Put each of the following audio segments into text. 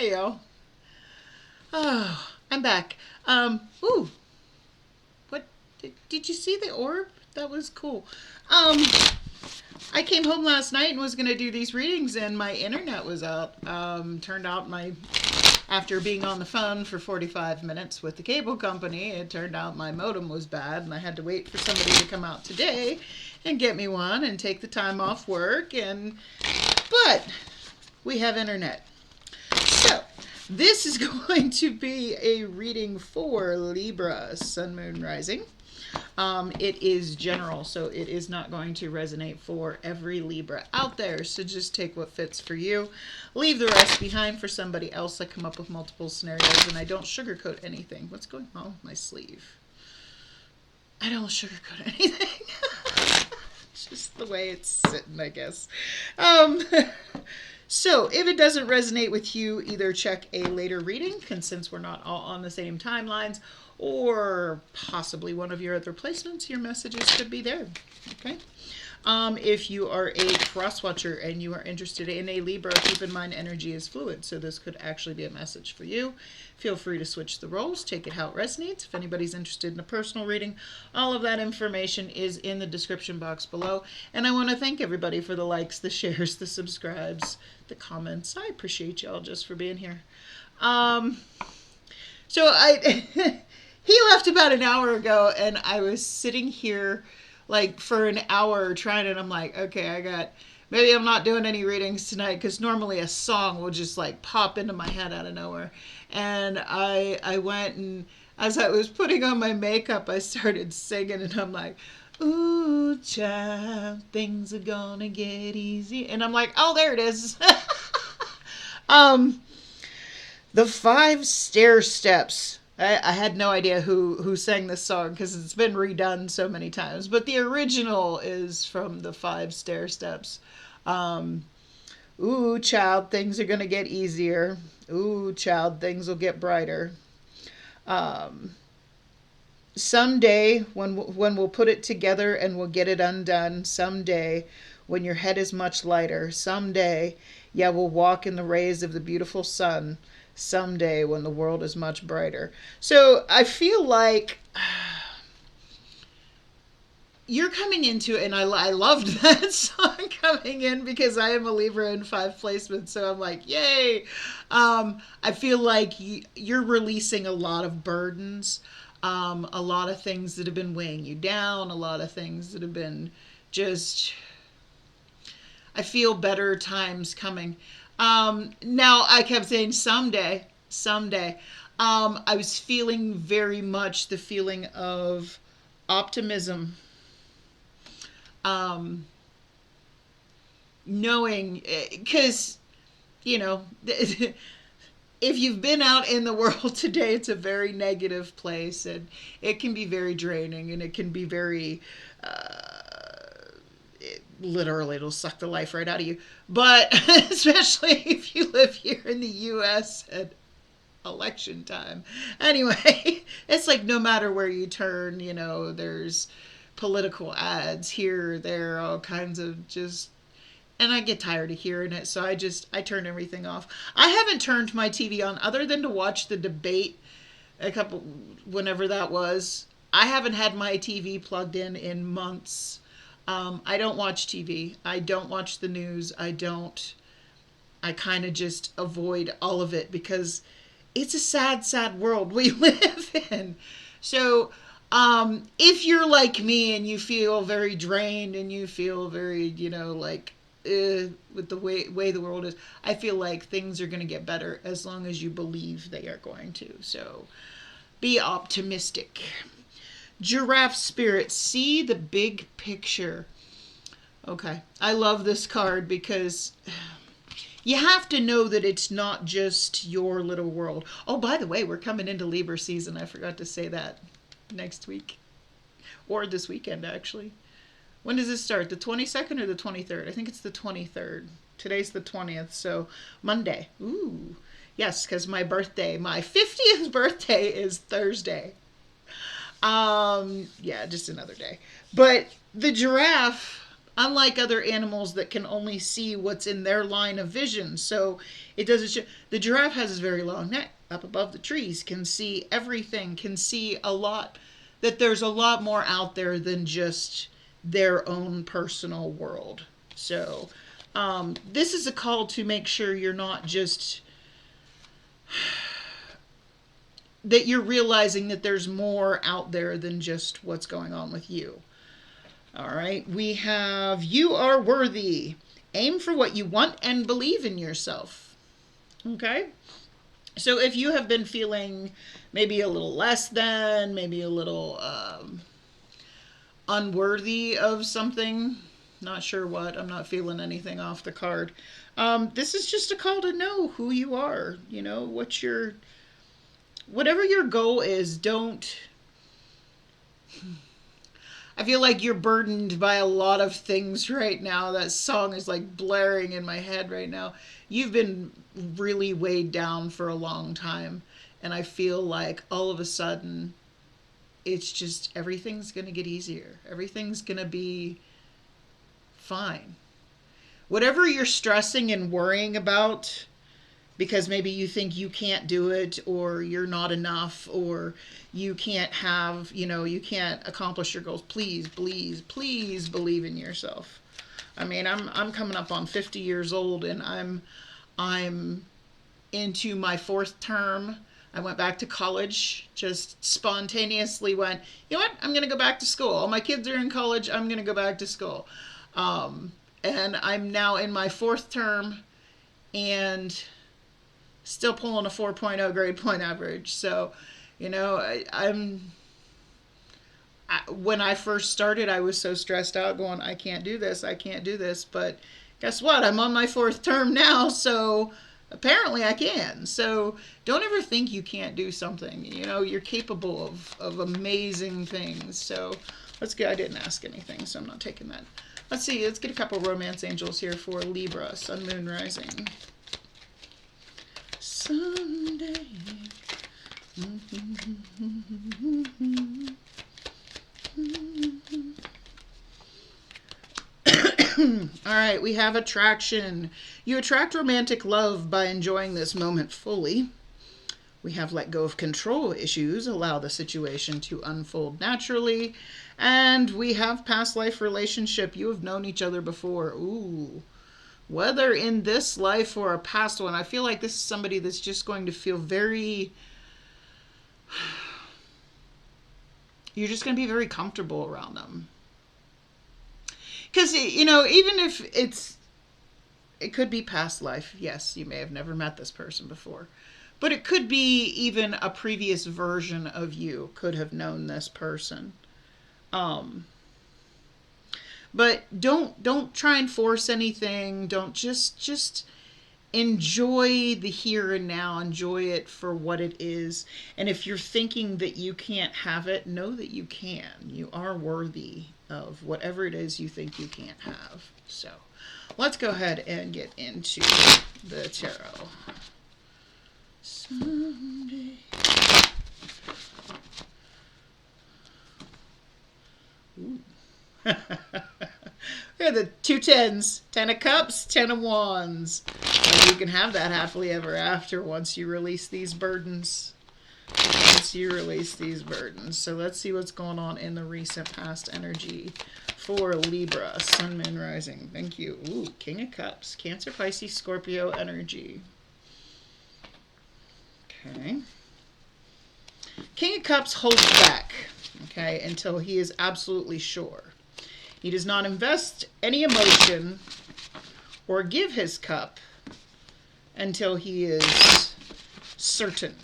Hey, yo. Oh, I'm back. Ooh, what? Did you see the orb? That was cool. Um, I came home last night and was going to do these readings, and my internet was out. Turned out after being on the phone for 45 minutes with the cable company, it turned out my modem was bad, and I had to wait for somebody to come out today and get me one and take the time off work. But we have internet. So, this is going to be a reading for Libra, Sun, Moon, Rising. It is general, so it is not going to resonate for every Libra out there. So just take what fits for you. Leave the rest behind for somebody else. I come up with multiple scenarios, and I don't sugarcoat anything. What's going on with my sleeve? I don't sugarcoat anything. It's just the way it's sitting, I guess. So if it doesn't resonate with you, either check a later reading, and since we're not all on the same timelines, or possibly one of your other placements, your messages could be there. Okay. If you are a cross watcher and you are interested in a Libra, keep in mind energy is fluid, so this could actually be a message for you. Feel free to switch the roles, take it how it resonates. If anybody's interested in a personal reading, all of that information is in the description box below. And I want to thank everybody for the likes, the shares, the subscribes, the comments. I appreciate y'all just for being here. He left about an hour ago, and I was sitting here like for an hour trying, and I'm like, okay, maybe I'm not doing any readings tonight, because normally a song will just like pop into my head out of nowhere. And I went, and as I was putting on my makeup, I started singing, and I'm like, ooh, child, things are gonna get easy. And I'm like, oh, there it is. The 5 stair steps. I had no idea who sang this song, because it's been redone so many times. But the original is from the 5 stair steps. Ooh, child, things are going to get easier. Ooh, child, things will get brighter. Someday, when we'll put it together and we'll get it undone. Someday, when your head is much lighter. Someday, yeah, we'll walk in the rays of the beautiful sun. Someday, when the world is much brighter. So I feel like you're coming into it, and I loved that song coming in, because I am a Libra in 5 placements, so I'm like, yay. I feel like you're releasing a lot of burdens, a lot of things that have been weighing you down, a lot of things that have been just, I feel better times coming. Now I kept saying someday. I was feeling very much the feeling of optimism. Knowing, because, if you've been out in the world today, it's a very negative place, and it can be very draining, and it can be very, literally, it'll suck the life right out of you. But especially if you live here in the U.S. at election time. Anyway, it's like no matter where you turn, there's political ads here, there, all kinds of just, and I get tired of hearing it, so I turn everything off. I haven't turned my TV on other than to watch the debate whenever that was. I haven't had my TV plugged in months. I don't watch TV. I don't watch the news. I kind of just avoid all of it, because it's a sad, sad world we live in. So, if you're like me and you feel very drained and you feel very, with the way the world is, I feel like things are going to get better as long as you believe they are going to. So, be optimistic. Giraffe spirit, see the big picture. Okay, I love this card, because you have to know that it's not just your little world. Oh, by the way, we're coming into Libra season. I forgot to say that. Next week, or this weekend, actually. When does this start? The 22nd or the 23rd? I think it's the 23rd. Today's the 20th, so Monday. Ooh, yes, because my 50th birthday is Thursday. Yeah, just another day. But the giraffe, Unlike other animals that can only see what's in their line of vision. So it doesn't show. The giraffe has a very long neck up above the trees, can see everything, can see a lot, that there's a lot more out there than just their own personal world. So this is a call to make sure you're not just, that you're realizing that there's more out there than just what's going on with you. All right, we have you are worthy. Aim for what you want and believe in yourself. Okay? So if you have been feeling maybe a little less than, maybe a little unworthy of something, not sure what, I'm not feeling anything off the card. This is just a call to know who you are. You know, whatever your goal is, don't... I feel like you're burdened by a lot of things right now. That song is like blaring in my head right now. You've been really weighed down for a long time. And I feel like all of a sudden, it's just everything's going to get easier. Everything's going to be fine. Whatever you're stressing and worrying about, because maybe you think you can't do it, or you're not enough, or you can't have, you can't accomplish your goals. Please, please, please believe in yourself. I mean, I'm coming up on 50 years old, and I'm into my 4th term. I went back to college, just spontaneously went, you know what? I'm going to go back to school. All my kids are in college. I'm going to go back to school. And I'm now in my 4th term, and still pulling a 4.0 grade point average. So, when I first started, I was so stressed out going, I can't do this. But guess what? I'm on my 4th term now. So apparently I can. So don't ever think you can't do something. You're capable of amazing things. So let's go. I didn't ask anything, so I'm not taking that. Let's see. Let's get a couple romance angels here for Libra, Sun, Moon, Rising. Someday. All right, we have attraction. You attract romantic love by enjoying this moment fully. We have let go of control issues, allow the situation to unfold naturally. And we have past life relationship. You have known each other before. Ooh. Whether in this life or a past one, I feel like this is somebody that's just going to feel very... You're just going to be very comfortable around them. Because, even if it could be past life. Yes, you may have never met this person before. But it could be even a previous version of you could have known this person. But don't try and force anything. Don't just enjoy the here and now. Enjoy it for what it is. And if you're thinking that you can't have it, know that you can. You are worthy of whatever it is you think you can't have. So let's go ahead and get into the tarot. Someday. Ooh. Look at the 2 10s. 10 of Cups, 10 of Wands. And you can have that happily ever after once you release these burdens. So let's see what's going on in the recent past energy for Libra, Sun, Moon, Rising. Thank you. Ooh, King of Cups. Cancer, Pisces, Scorpio energy. Okay. King of Cups holds back, okay, until he is absolutely sure. He does not invest any emotion or give his cup until he is certain.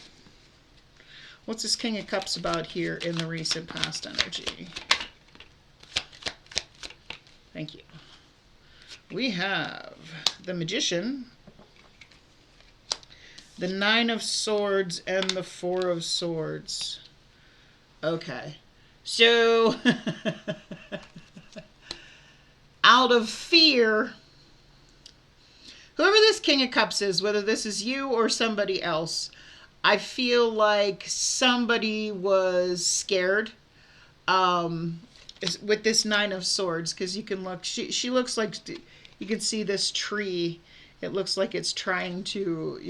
What's this King of Cups about here in the recent past energy? Thank you. We have the Magician, the 9 of Swords, and the 4 of Swords. Okay. So, out of fear, whoever this King of Cups is, whether this is you or somebody else, I feel like somebody was scared. is with this Nine of Swords, because you can look, she looks like, you can see this tree. It looks like it's trying to,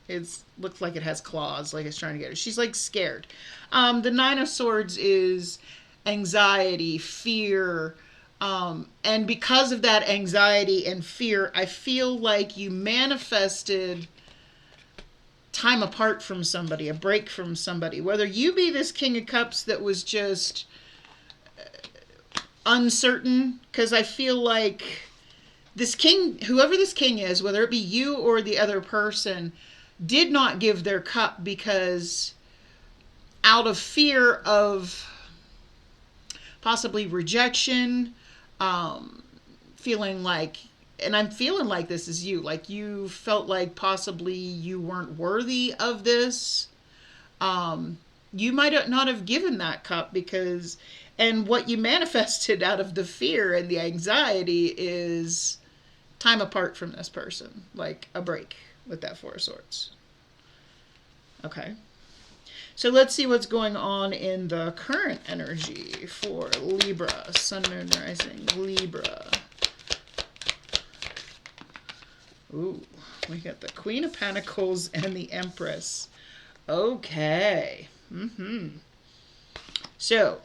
it's looks like it has claws, like it's trying to get her. She's like scared. The Nine of Swords is anxiety, fear, and because of that anxiety and fear, I feel like you manifested time apart from somebody, a break from somebody. Whether you be this King of Cups that was just uncertain, because I feel like this king, whoever this king is, whether it be you or the other person, did not give their cup because out of fear of possibly rejection, feeling like, and I'm feeling like this is you, like you felt like possibly you weren't worthy of this. You might not have given that cup because, and what you manifested out of the fear and the anxiety is time apart from this person, like a break with that Four of Swords. Okay. So let's see what's going on in the current energy for Libra, Sun, Moon, Rising, Libra. Ooh, we got the Queen of Pentacles and the Empress. Okay. So,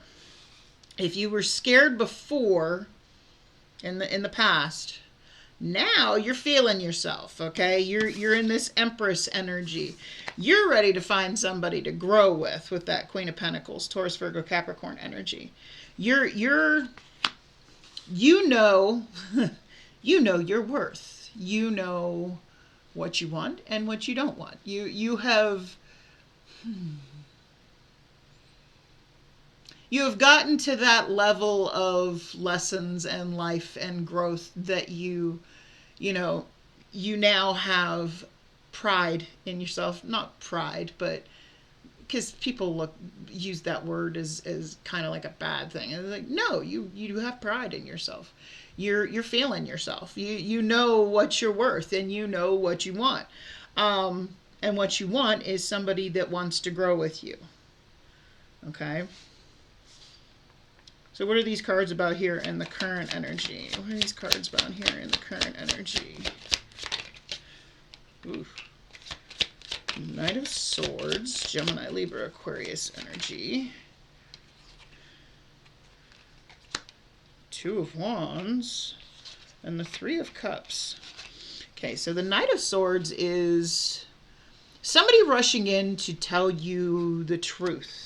if you were scared before, in the past, now you're feeling yourself, okay? You're in this Empress energy. You're ready to find somebody to grow with that Queen of Pentacles, Taurus, Virgo, Capricorn energy. You know your worth. You know what you want and what you don't want. You have gotten to that level of lessons and life and growth that you now have pride in yourself. Not pride, but because people use that word as kind of like a bad thing. And like, no, you have pride in yourself. You're feeling yourself. You know what you're worth and you know what you want. And what you want is somebody that wants to grow with you. Okay? So what are these cards about here in the current energy? What are these cards about here in the current energy? Ooh. Knight of Swords, Gemini, Libra, Aquarius energy. Two of Wands, and the Three of Cups. Okay, so the Knight of Swords is somebody rushing in to tell you the truth.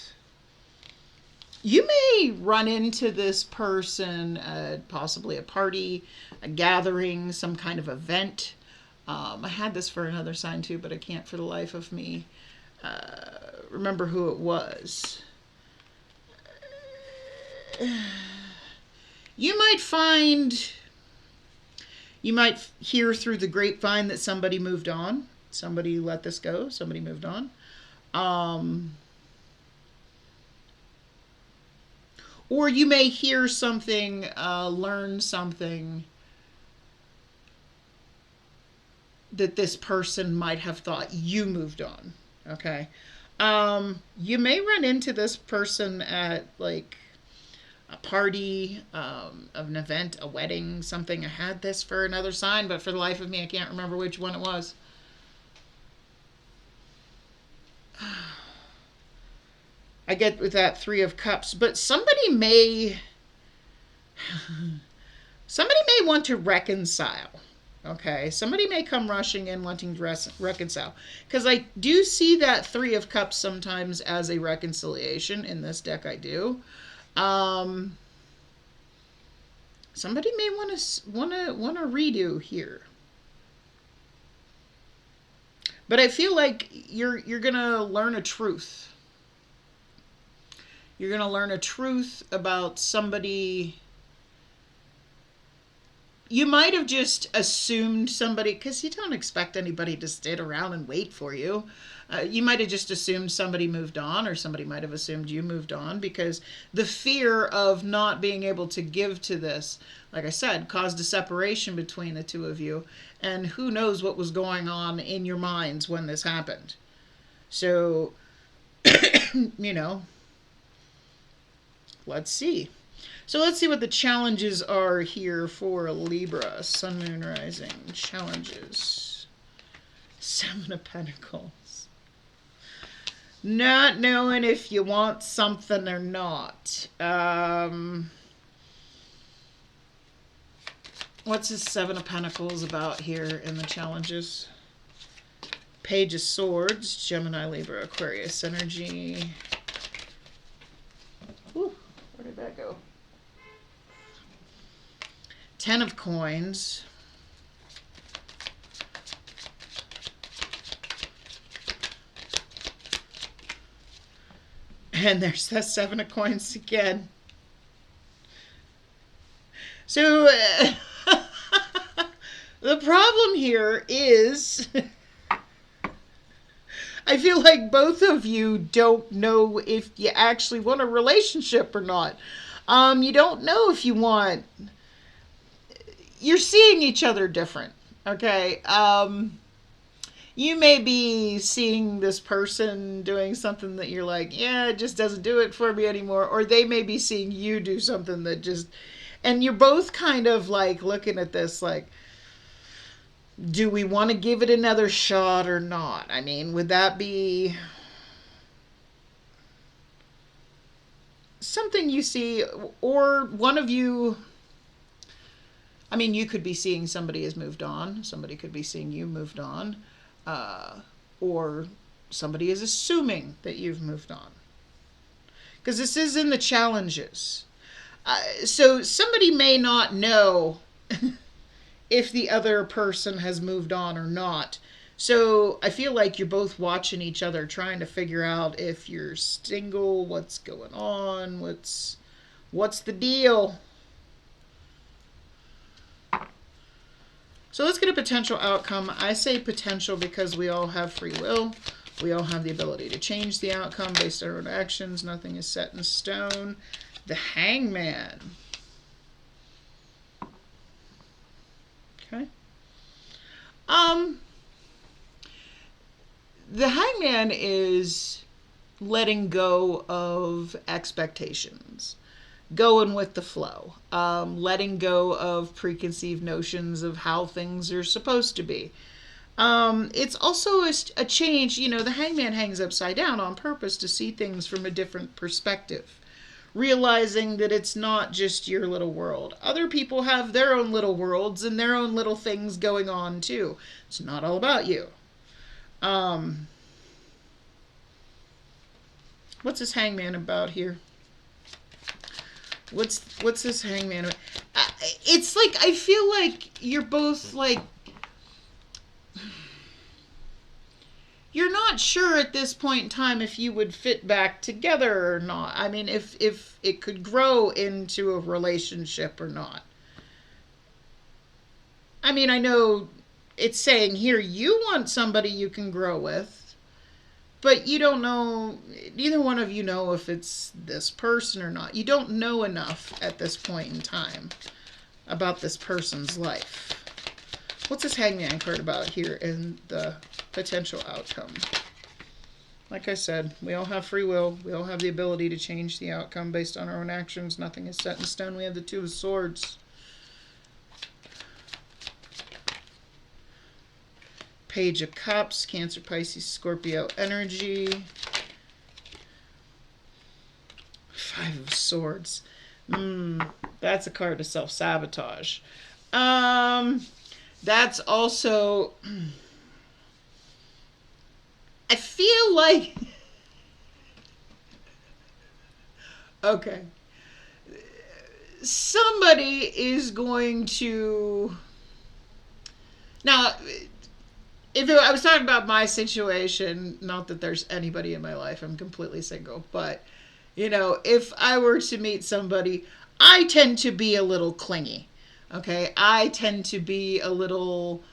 You may run into this person at possibly a party, a gathering, some kind of event. I had this for another sign too, but I can't for the life of me remember who it was. You might hear through the grapevine that somebody moved on. Somebody let this go. Somebody moved on. Or you may hear something, learn something that this person might have thought you moved on. Okay. You may run into this person at like a party, an event, a wedding, something. I had this for another sign, but for the life of me, I can't remember which one it was. I get with that Three of Cups, but somebody may want to reconcile. Okay, somebody may come rushing in wanting to reconcile. Because I do see that Three of Cups sometimes as a reconciliation. In this deck I do. Somebody may want to redo here. But I feel like you're going to learn a truth. You're going to learn a truth about somebody. You might have just assumed somebody, because you don't expect anybody to sit around and wait for you. You might have just assumed somebody moved on, or somebody might have assumed you moved on, because the fear of not being able to give to this, like I said, caused a separation between the two of you. And who knows what was going on in your minds when this happened. So, let's see. So let's see what the challenges are here for Libra. Sun, Moon, Rising. Challenges. 7 of Pentacles. Not knowing if you want something or not. What's this 7 of Pentacles about here in the challenges? Page of Swords, Gemini, Libra, Aquarius energy. Whew, where did that go? 10 of Coins. And there's that 7 of Coins again. So the problem here is I feel like both of you don't know if you actually want a relationship or not. You don't know if you want... You're seeing each other different, okay? You may be seeing this person doing something that you're like, yeah, it just doesn't do it for me anymore. Or they may be seeing you do something that just... And you're both kind of like looking at this like, do we want to give it another shot or not? I mean, would that be something you see? Or one of you... I mean, you could be seeing somebody has moved on. Somebody could be seeing you moved on. Or somebody is assuming that you've moved on. Because this is in the challenges. So somebody may not know if the other person has moved on or not. So I feel like you're both watching each other, trying to figure out if you're single, what's going on, what's the deal. So let's get a potential outcome. I say potential because we all have free will. We all have the ability to change the outcome based on our own actions. Nothing is set in stone. The Hangman. Okay. The Hangman is letting go of expectations. Going with the flow, letting go of preconceived notions of how things are supposed to be. It's also a change. You know, the Hangman hangs upside down on purpose to see things from a different perspective, realizing that it's not just your little world. Other people have their own little worlds and their own little things going on too. It's not all about you. What's this Hangman about here? What's this Hangman? It's like, I feel like you're both like, you're not sure at this point in time if you would fit back together or not. I mean, if it could grow into a relationship or not. I mean, I know it's saying here you want somebody you can grow with. But you don't know, neither one of you know if it's this person or not. You don't know enough at this point in time about this person's life. What's this Hangman card about here in the potential outcome? Like I said, we all have free will. We all have the ability to change the outcome based on our own actions. Nothing is set in stone. We have the 2 of Swords. Page of Cups, Cancer, Pisces, Scorpio energy. 5 of Swords. That's a card to self-sabotage. That's also... I feel like... Okay. Somebody is going to... Now... I was talking about my situation, not that there's anybody in my life, I'm completely single, but, you know, if I were to meet somebody, I tend to be a little clingy, okay? I tend to be a little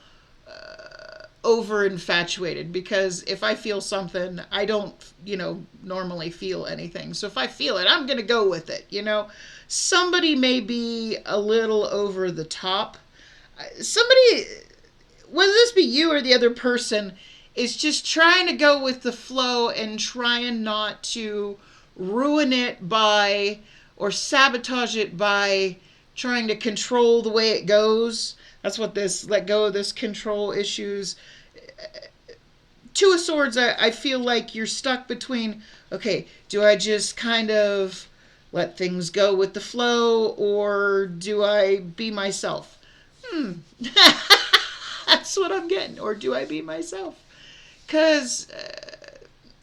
over-infatuated, because if I feel something, I don't, you know, normally feel anything. So if I feel it, I'm going to go with it, you know? Somebody may be a little over the top. Somebody... Whether this be you or the other person, is just trying to go with the flow and trying not to ruin it by or sabotage it by trying to control the way it goes. That's what this let go of this control issues. Two of Swords, I feel like you're stuck between, okay, do I just kind of let things go with the flow, or do I be myself? That's what I'm getting. Or do I be myself? Because,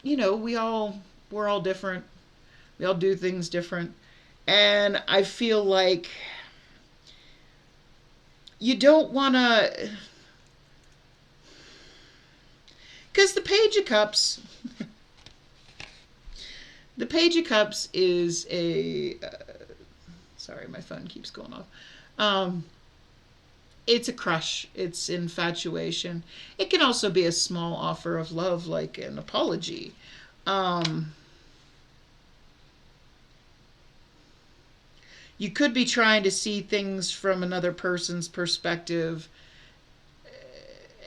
we're all different. We all do things different. And I feel like you don't want to... Because the Page of Cups... The Page of Cups is a... sorry, my phone keeps going off. It's a crush. It's infatuation. It can also be a small offer of love, like an apology. You could be trying to see things from another person's perspective,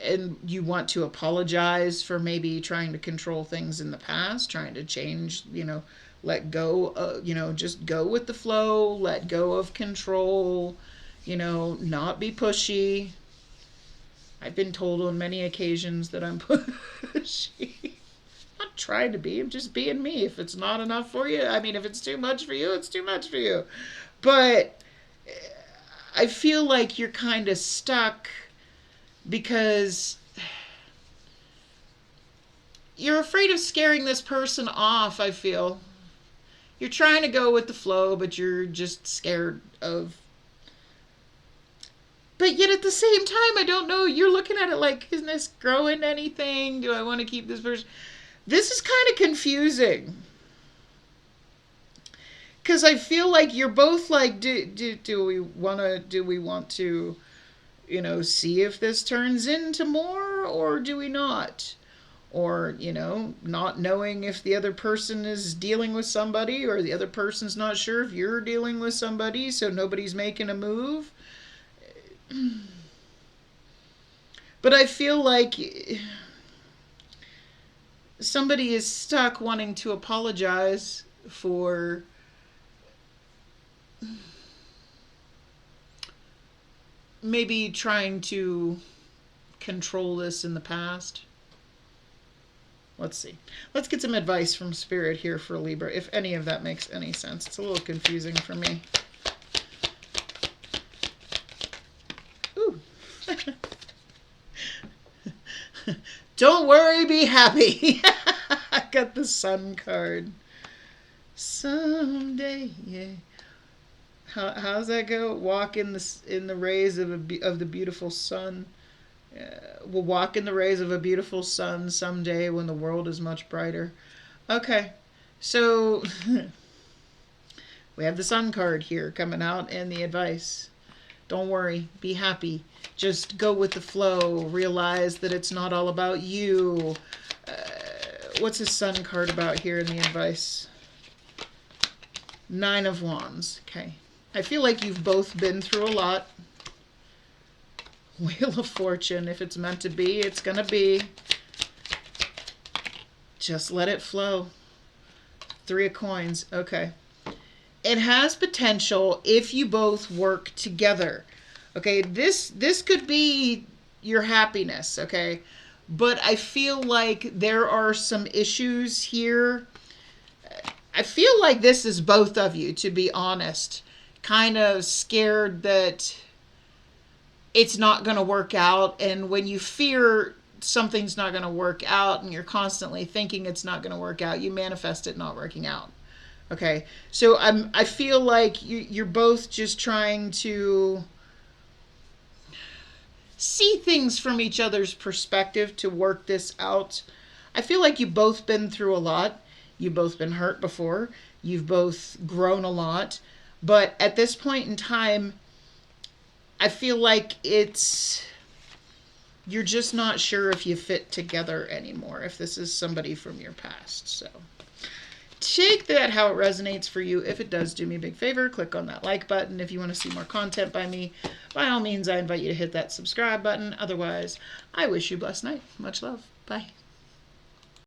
and you want to apologize for maybe trying to control things in the past, trying to change, let go, just go with the flow, let go of control, not be pushy. I've been told on many occasions that I'm pushy. I'm not trying to be, I'm just being me. If it's not enough for you, if it's too much for you, it's too much for you. But I feel like you're kind of stuck because you're afraid of scaring this person off, I feel. You're trying to go with the flow, but you're just scared of... But yet at the same time, I don't know, you're looking at it like, isn't this growing anything? Do I want to keep this person? This is kind of confusing. Because I feel like you're both like, do we want to, see if this turns into more, or do we not? Or, not knowing if the other person is dealing with somebody, or the other person's not sure if you're dealing with somebody, so nobody's making a move. But I feel like somebody is stuck wanting to apologize for maybe trying to control this in the past. Let's see. Let's get some advice from Spirit here for Libra, if any of that makes any sense. It's a little confusing for me. Ooh. Don't worry, be happy. I got the Sun card. Someday, yeah. How's that go? Walk in the rays of the beautiful sun. We'll walk in the rays of a beautiful sun someday when the world is much brighter. Okay, so we have the Sun card here coming out, and the advice. Don't worry, be happy. Just go with the flow. Realize that it's not all about you. What's his Sun card about here in the advice? 9 of Wands. Okay. I feel like you've both been through a lot. Wheel of Fortune. If it's meant to be, it's going to be. Just let it flow. 3 of Coins. Okay. It has potential if you both work together. Okay, this could be your happiness, okay? But I feel like there are some issues here. I feel like this is both of you, to be honest. Kind of scared that it's not going to work out. And when you fear something's not going to work out and you're constantly thinking it's not going to work out, you manifest it not working out. Okay, so I feel like you're both just trying to see things from each other's perspective to work this out. I feel like you've both been through a lot. You've both been hurt before. You've both grown a lot. But at this point in time, I feel like you're just not sure if you fit together anymore, if this is somebody from your past. So take that how it resonates for you. If it does, do me a big favor, click on that like button. If you want to see more content by me, by all means, I invite you to hit that subscribe button. Otherwise, I wish you a blessed night. Much love. Bye.